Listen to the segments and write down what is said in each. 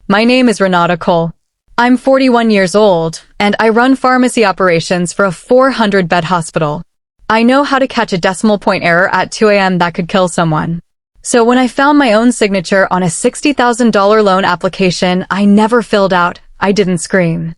My name is Renata Cole. I'm 41 years old, and I run pharmacy operations for a 400-bed hospital. I know how to catch a decimal point error at 2 a.m. that could kill someone. So when I found my own signature on a $60,000 loan application I never filled out, I didn't scream.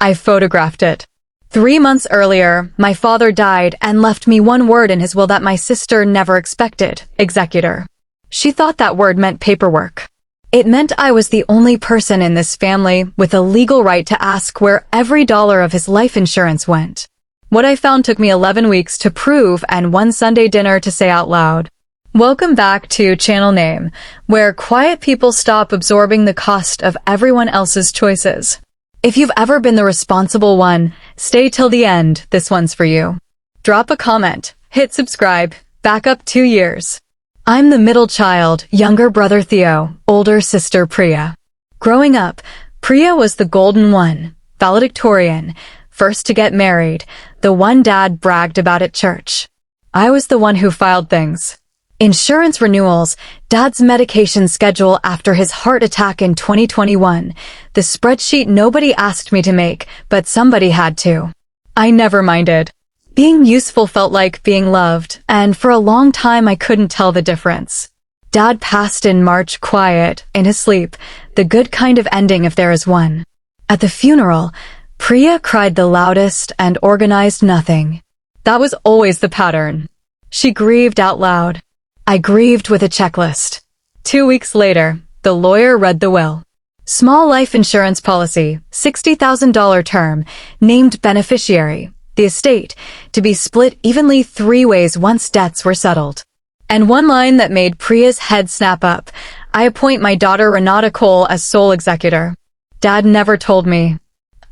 I photographed it. 3 months earlier, my father died and left me one word in his will that my sister never expected: executor. She thought that word meant paperwork. It meant I was the only person in this family with a legal right to ask where every dollar of his life insurance went. What I found took me 11 weeks to prove and one Sunday dinner to say out loud. Welcome back to Channel Name, where quiet people stop absorbing the cost of everyone else's choices. If you've ever been the responsible one, stay till the end, this one's for you. Drop a comment, hit subscribe, back up 2 years. I'm the middle child, younger brother Theo, older sister Priya. Growing up, Priya was the golden one, valedictorian, first to get married, the one Dad bragged about at church. I was the one who filed things. Insurance renewals, Dad's medication schedule after his heart attack in 2021, the spreadsheet nobody asked me to make, but somebody had to. I never minded. Being useful felt like being loved, and for a long time I couldn't tell the difference. Dad passed in March quiet, in his sleep, the good kind of ending if there is one. At the funeral, Priya cried the loudest and organized nothing. That was always the pattern. She grieved out loud. I grieved with a checklist. 2 weeks later, the lawyer read the will. Small life insurance policy, $60,000 term, named beneficiary, the estate, to be split evenly 3 ways once debts were settled. And one line that made Priya's head snap up: I appoint my daughter Renata Cole as sole executor. Dad never told me.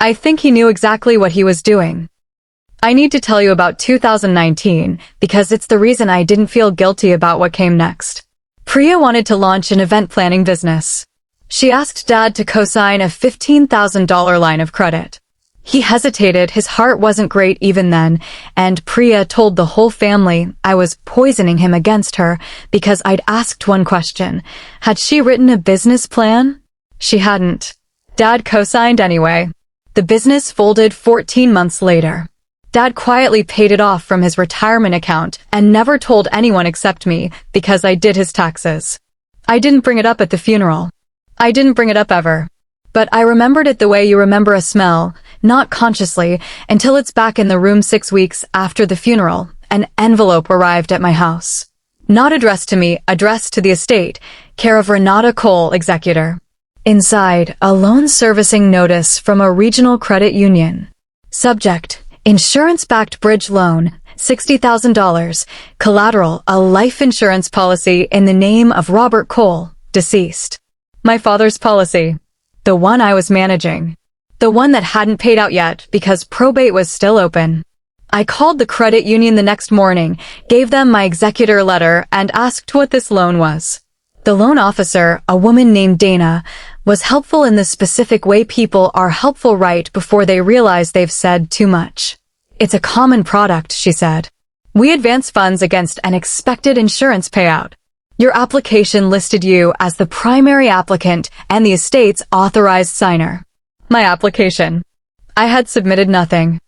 I think he knew exactly what he was doing. I need to tell you about 2019 because it's the reason I didn't feel guilty about what came next. Priya wanted to launch an event planning business. She asked Dad to co-sign a $15,000 line of credit. He hesitated, his heart wasn't great even then, and Priya told the whole family I was poisoning him against her because I'd asked one question. Had she written a business plan? She hadn't. Dad co-signed anyway. The business folded 14 months later. Dad quietly paid it off from his retirement account and never told anyone except me because I did his taxes. I didn't bring it up at the funeral. I didn't bring it up ever. But I remembered it the way you remember a smell, not consciously, until it's back in the room 6 weeks after the funeral. An envelope arrived at my house. Not addressed to me, addressed to the estate, care of Renata Cole, executor. Inside, a loan servicing notice from a regional credit union. Subject: insurance-backed bridge loan, $60,000. Collateral: a life insurance policy in the name of Robert Cole, deceased. My father's policy. The one I was managing. The one that hadn't paid out yet because probate was still open. I called the credit union the next morning, gave them my executor letter, and asked what this loan was. The loan officer, a woman named Dana, was helpful in the specific way people are helpful right before they realize they've said too much. It's a common product, she said. We advance funds against an expected insurance payout. Your application listed you as the primary applicant and the estate's authorized signer. My application. I had submitted nothing.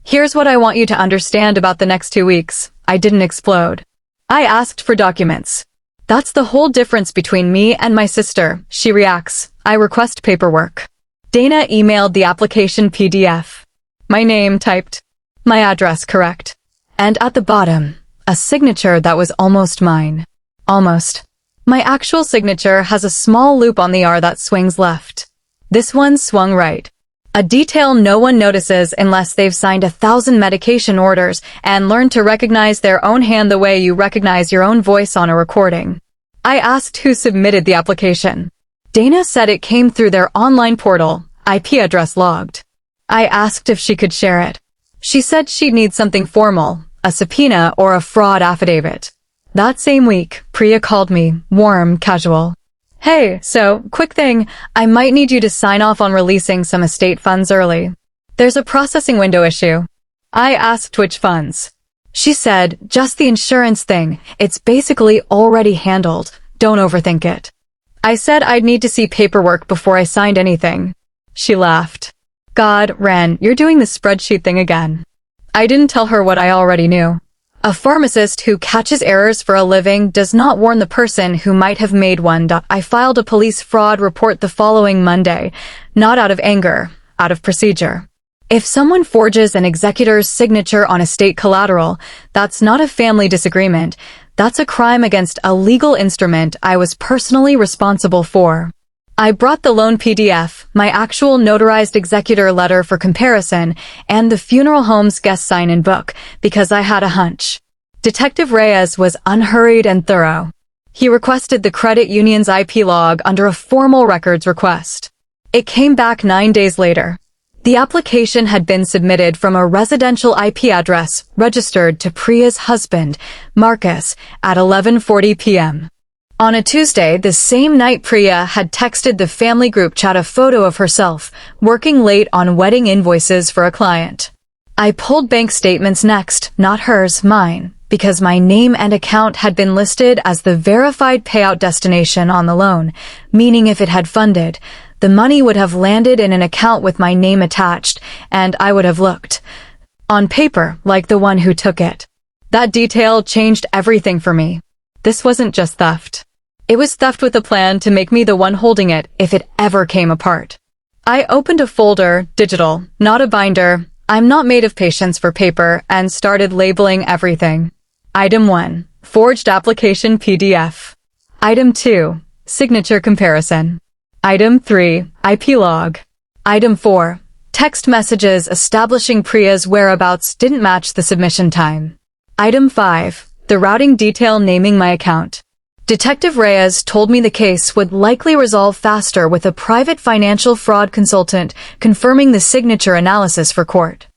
Here's what I want you to understand about the next 2 weeks. I didn't explode. I asked for documents. That's the whole difference between me and my sister. She reacts. I request paperwork. Dana emailed the application PDF. My name typed. My address correct. And at the bottom, a signature that was almost mine. Almost. My actual signature has a small loop on the R that swings left. This one swung right. A detail no one notices unless they've signed 1,000 medication orders and learned to recognize their own hand the way you recognize your own voice on a recording. I asked who submitted the application. Dana said it came through their online portal, IP address logged. I asked if she could share it. She said she'd need something formal, a subpoena or a fraud affidavit. That same week, Priya called me, warm, casual. Hey, so, quick thing, I might need you to sign off on releasing some estate funds early. There's a processing window issue. I asked which funds. She said, just the insurance thing, it's basically already handled, don't overthink it. I said I'd need to see paperwork before I signed anything. She laughed. God, Ren, you're doing the spreadsheet thing again. I didn't tell her what I already knew. A pharmacist who catches errors for a living does not warn the person who might have made one. I filed a police fraud report the following Monday, not out of anger, out of procedure. If someone forges an executor's signature on estate collateral, that's not a family disagreement. That's a crime against a legal instrument I was personally responsible for. I brought the loan PDF, my actual notarized executor letter for comparison, and the funeral home's guest sign-in book, because I had a hunch. Detective Reyes was unhurried and thorough. He requested the credit union's IP log under a formal records request. It came back 9 days later. The application had been submitted from a residential IP address registered to Priya's husband, Marcus, at 11:40 p.m. On a Tuesday, the same night, Priya had texted the family group chat a photo of herself, working late on wedding invoices for a client. I pulled bank statements next, not hers, mine, because my name and account had been listed as the verified payout destination on the loan, meaning if it had funded, the money would have landed in an account with my name attached, and I would have looked on paper like the one who took it. That detail changed everything for me. This wasn't just theft. It was theft with a plan to make me the one holding it if it ever came apart. I opened a folder, digital, not a binder. I'm not made of patience for paper, and started labeling everything. Item 1, forged application PDF. Item 2, signature comparison. Item 3, IP log. Item 4, text messages establishing Priya's whereabouts didn't match the submission time. Item 5, the routing detail naming my account. Detective Reyes told me the case would likely resolve faster with a private financial fraud consultant confirming the signature analysis for court.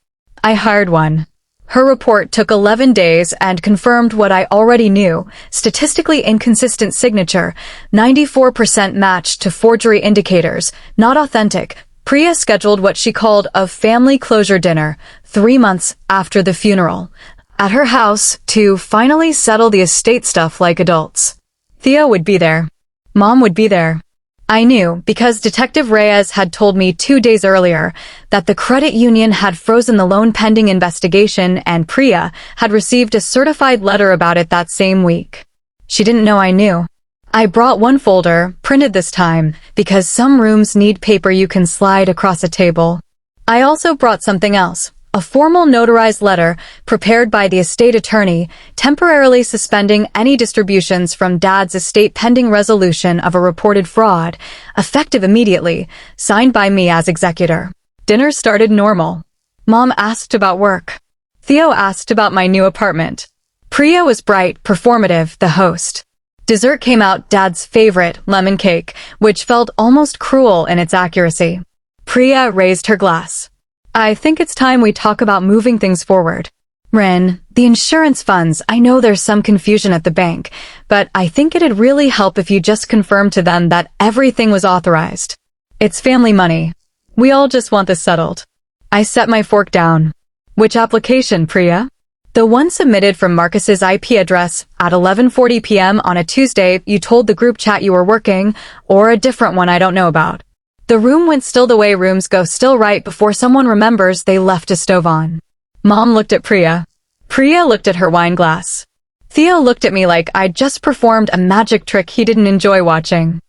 I hired one. Her report took 11 days and confirmed what I already knew: statistically inconsistent signature, 94% match to forgery indicators, not authentic. Priya scheduled what she called a family closure dinner 3 months after the funeral at her house to finally settle the estate stuff like adults. Theo would be there. Mom would be there. I knew, because Detective Reyes had told me 2 days earlier, that the credit union had frozen the loan pending investigation and Priya had received a certified letter about it that same week. She didn't know I knew. I brought one folder, printed this time, because some rooms need paper you can slide across a table. I also brought something else. A formal notarized letter prepared by the estate attorney, temporarily suspending any distributions from Dad's estate pending resolution of a reported fraud, effective immediately, signed by me as executor. Dinner started normal. Mom asked about work. Theo asked about my new apartment. Priya was bright, performative, the host. Dessert came out, Dad's favorite, lemon cake, which felt almost cruel in its accuracy. Priya raised her glass. I think it's time we talk about moving things forward. Ren, the insurance funds, I know there's some confusion at the bank, but I think it'd really help if you just confirm to them that everything was authorized. It's family money. We all just want this settled. I set my fork down. Which application, Priya? The one submitted from Marcus's IP address at 11:40 p.m. on a Tuesday you told the group chat you were working, or a different one I don't know about. The room went still the way rooms go still right before someone remembers they left a stove on. Mom looked at Priya. Priya looked at her wine glass. Theo looked at me like I'd just performed a magic trick he didn't enjoy watching.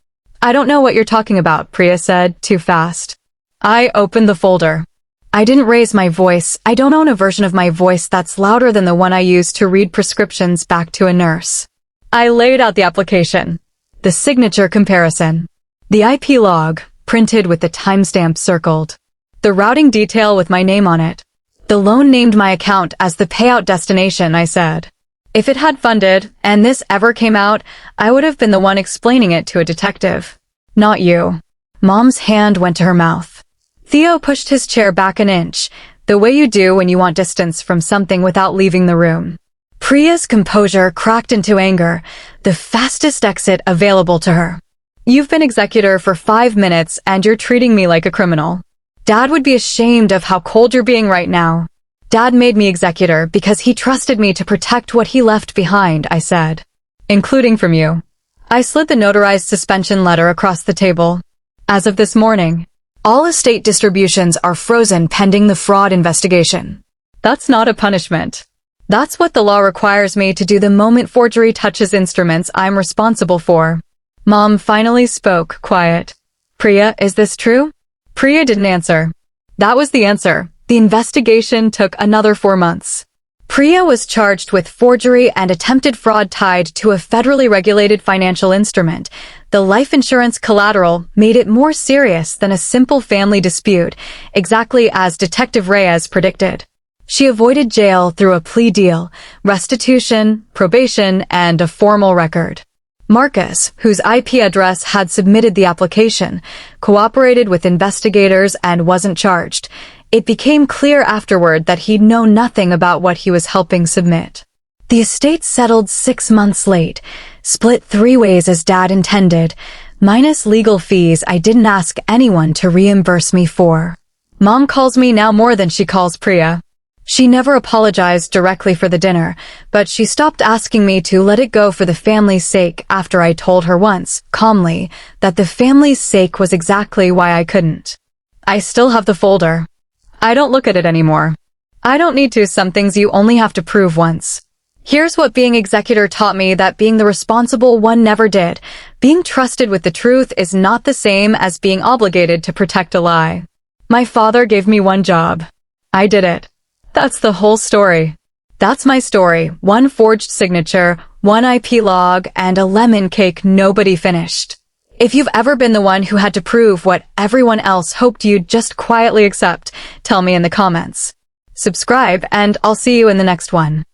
I don't know what you're talking about, Priya said, too fast. I opened the folder. I didn't raise my voice. I don't own a version of my voice that's louder than the one I use to read prescriptions back to a nurse. I laid out the application. The signature comparison. The IP log, printed with the timestamp circled. The routing detail with my name on it. The loan named my account as the payout destination, I said. If it had funded, and this ever came out, I would have been the one explaining it to a detective. Not you. Mom's hand went to her mouth. Theo pushed his chair back an inch, the way you do when you want distance from something without leaving the room. Priya's composure cracked into anger, the fastest exit available to her. You've been executor for 5 minutes and you're treating me like a criminal. Dad would be ashamed of how cold you're being right now. Dad made me executor because he trusted me to protect what he left behind, I said. Including from you. I slid the notarized suspension letter across the table. As of this morning, all estate distributions are frozen pending the fraud investigation. That's not a punishment. That's what the law requires me to do the moment forgery touches instruments I'm responsible for. Mom finally spoke, quiet. Priya, is this true? Priya didn't answer. That was the answer. The investigation took another 4 months. Priya was charged with forgery and attempted fraud tied to a federally regulated financial instrument. The life insurance collateral made it more serious than a simple family dispute, exactly as Detective Reyes predicted. She avoided jail through a plea deal, restitution, probation, and a formal record. Marcus, whose IP address had submitted the application, cooperated with investigators and wasn't charged. It became clear afterward that he'd known nothing about what he was helping submit. The estate settled 6 months late, split 3 ways as Dad intended, minus legal fees I didn't ask anyone to reimburse me for. Mom calls me now more than she calls Priya. She never apologized directly for the dinner, but she stopped asking me to let it go for the family's sake after I told her once, calmly, that the family's sake was exactly why I couldn't. I still have the folder. I don't look at it anymore. I don't need to. Some things you only have to prove once. Here's what being executor taught me that being the responsible one never did. Being trusted with the truth is not the same as being obligated to protect a lie. My father gave me one job. I did it. That's the whole story. That's my story. 1 forged signature, 1 IP log, and a lemon cake nobody finished. If you've ever been the one who had to prove what everyone else hoped you'd just quietly accept, tell me in the comments. Subscribe, and I'll see you in the next one.